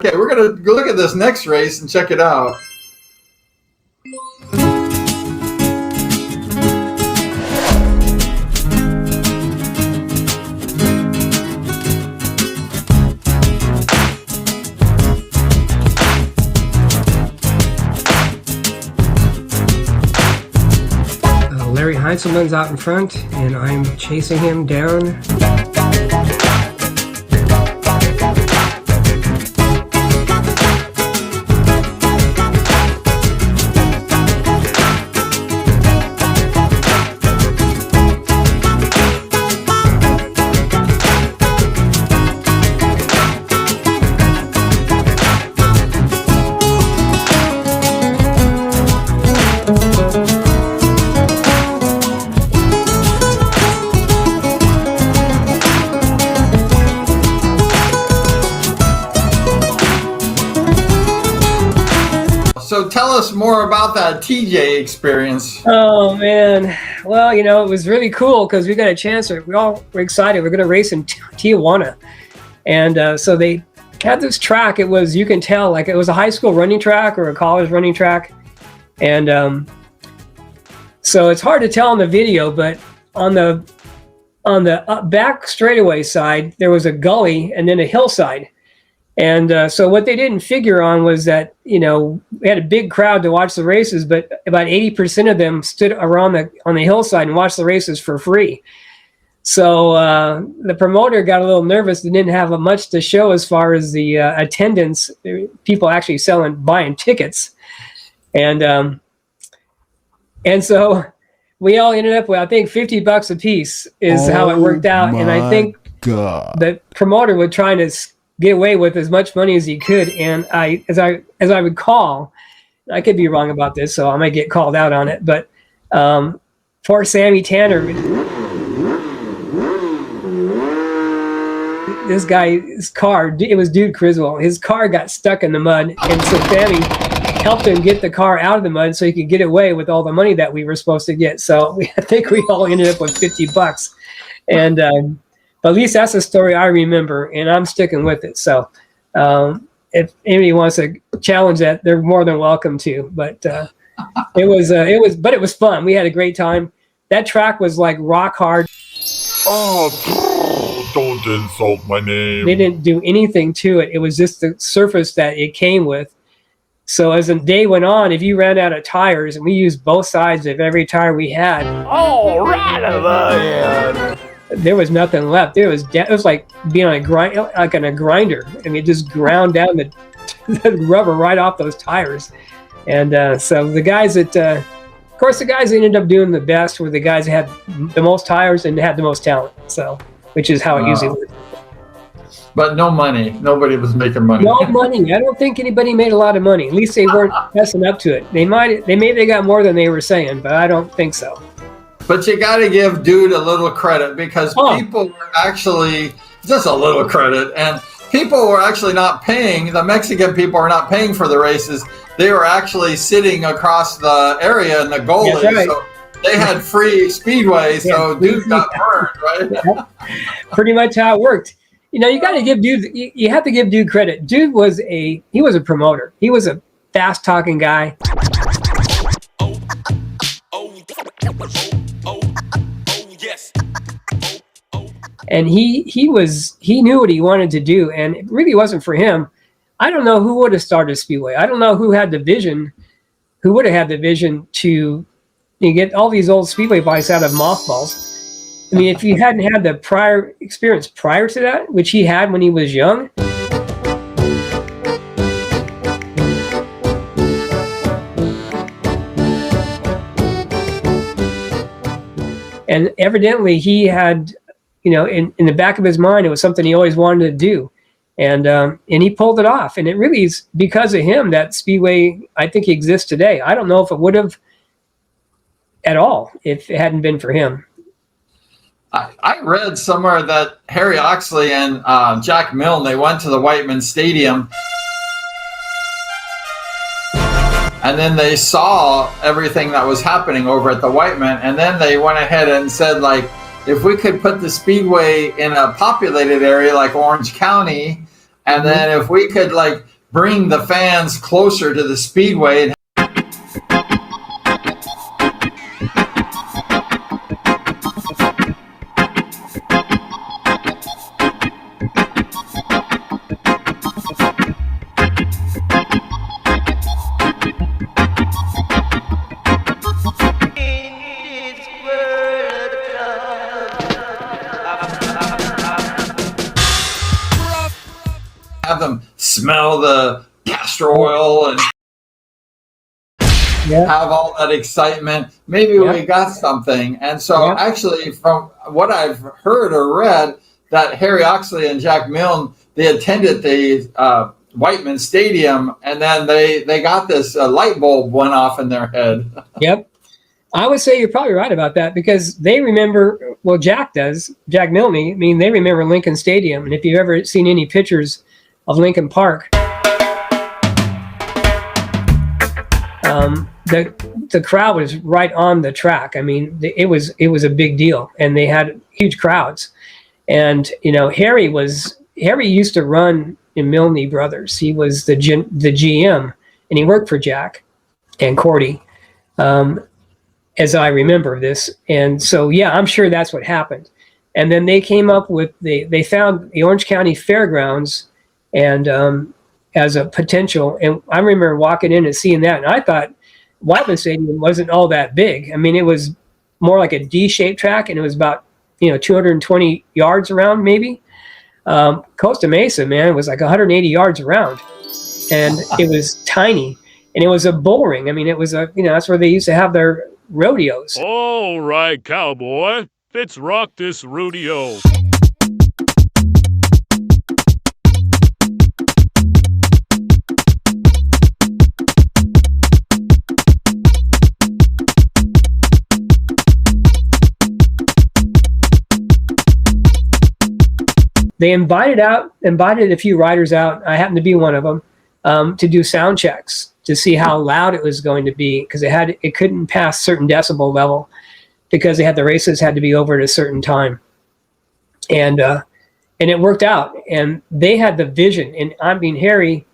Okay, we're going to go look at this next race and check it out. Larry Heinzelman's out in front, and I'm chasing him down. So tell us more about that TJ experience. Oh man, well, you know, it was really cool because we got a chance. We all were excited. We're going to race in Tijuana, and so they had this track. It was, you can tell, like it was a high school running track or a college running track, and so it's hard to tell on the video. But on the back straightaway side, there was a gully and then a hillside. And so what they didn't figure on was that, you know, we had a big crowd to watch the races, but about 80% of them stood around on the hillside and watched the races for free. So the promoter got a little nervous and didn't have much to show as far as the attendance, people actually buying tickets. And so we all ended up with, I think, $50 a piece is how it worked out. And I think the promoter was trying to get away with as much money as he could, and as I recall, I could be wrong about this, so I might get called out on it. But poor Sammy Tanner, this guy's car, it was Dude Criswell. His car got stuck in the mud, and so Sammy helped him get the car out of the mud so he could get away with all the money that we were supposed to get. So I think we all ended up with $50, and. But at least that's a story I remember, and I'm sticking with it. So if anybody wants to challenge that, they're more than welcome to. But it was fun. We had a great time. That track was like rock hard. Oh, don't insult my name. They didn't do anything to it. It was just the surface that it came with. So as the day went on, if you ran out of tires, and we used both sides of every tire we had. Oh, right over here. There was nothing left. It was like being on a grinder. I mean, it just ground down the rubber right off those tires. And so the guys that, of course, the guys that ended up doing the best were the guys that had the most tires and had the most talent. So, which is how it usually works. But no money. Nobody was making money. No money. I don't think anybody made a lot of money. At least they weren't messing up to it. They maybe got more than they were saying, but I don't think so. But you got to give Dude a little credit because people were actually, just a little credit, and people were actually not paying. The Mexican people were not paying for the races. They were actually sitting across the area in the goalie. Right. So they had free Speedway, so Dude got burned, right? Pretty much how it worked. You know, you got to give Dude, you have to give Dude credit. Dude was a promoter. He was a fast-talking guy. And he knew what he wanted to do, and it really wasn't for him. I don't know who would have started Speedway. I don't know who would have had the vision to get all these old Speedway bikes out of mothballs. I mean, if you hadn't had the prior experience prior to that, which he had when he was young. And evidently he had, you know, in the back of his mind, it was something he always wanted to do. And he pulled it off. And it really is because of him that Speedway, I think, exists today. I don't know if it would have at all if it hadn't been for him. I read somewhere that Harry Oxley and Jack Milne, they went to the Whiteman Stadium. And then they saw everything that was happening over at the Whiteman. And then they went ahead and said, like, if we could put the Speedway in a populated area like Orange County, and then if we could like bring the fans closer to the Speedway and have them smell the castor oil and have all that excitement. Maybe we got something. And so actually, from what I've heard or read, that Harry Oxley and Jack Milne, they attended the Whiteman Stadium, and then they got this light bulb went off in their head. Yep. I would say you're probably right about that, because they remember, well, Jack Milne, I mean, they remember Lincoln Stadium. And if you've ever seen any pictures of Lincoln Park, the crowd was right on the track. I mean, it was a big deal, and they had huge crowds. And Harry used to run in Milne Brothers. He was the GM, and he worked for Jack and Cordy, as I remember this. And so, yeah, I'm sure that's what happened. And then they came up with they found the Orange County Fairgrounds and as a potential. And I remember walking in and seeing that, and I thought Whiteman Stadium wasn't all that big. I mean, it was more like a D-shaped track, and it was about 220 yards around, maybe. Costa Mesa, man, it was like 180 yards around, and it was tiny, and it was a bull ring. I mean, it was that's where they used to have their rodeos. All right, cowboy, let's rock this rodeo. They invited a few riders out. I happened to be one of them, to do sound checks to see how loud it was going to be, because it couldn't pass certain decibel level, because the races had to be over at a certain time, and it worked out. And they had the vision. And I mean, Harry,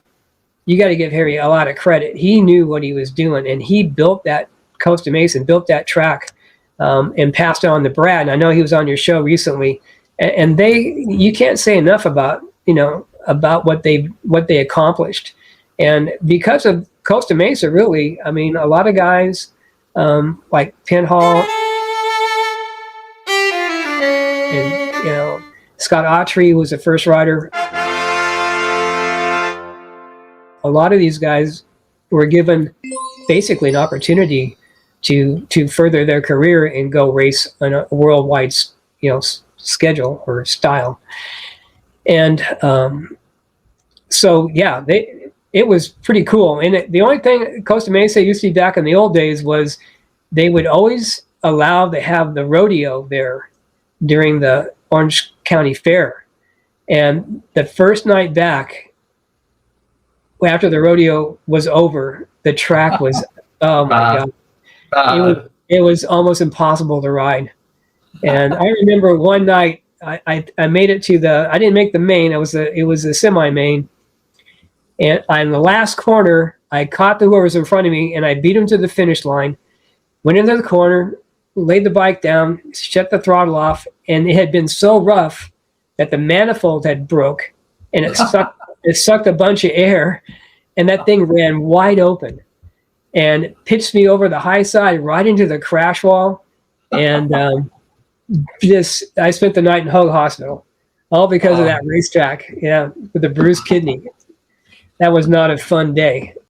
you got to give Harry a lot of credit. He knew what he was doing, and he built that Costa Mesa, built that track, and passed on to Brad. And I know he was on your show recently. And you can't say enough about what they accomplished. And because of Costa Mesa, really, I mean, a lot of guys like Penhall and Scott Autry was the first rider. A lot of these guys were given basically an opportunity to further their career and go race on a worldwide schedule or style. And so yeah, it was pretty cool. And the only thing Costa Mesa used to be back in the old days was they would always allow to have the rodeo there during the Orange County Fair. And the first night back, after the rodeo was over, the track was oh my god, it was almost impossible to ride. And I remember one night I made it to I didn't make the main. It was a semi-main. And on the last corner, I caught whoever was in front of me, and I beat him to the finish line. Went into the corner, laid the bike down, shut the throttle off, and it had been so rough that the manifold had broke, and it sucked a bunch of air, and that thing ran wide open, and pitched me over the high side right into the crash wall, and I spent the night in Hoag Hospital, all because of that racetrack. Yeah, with a bruised kidney. That was not a fun day.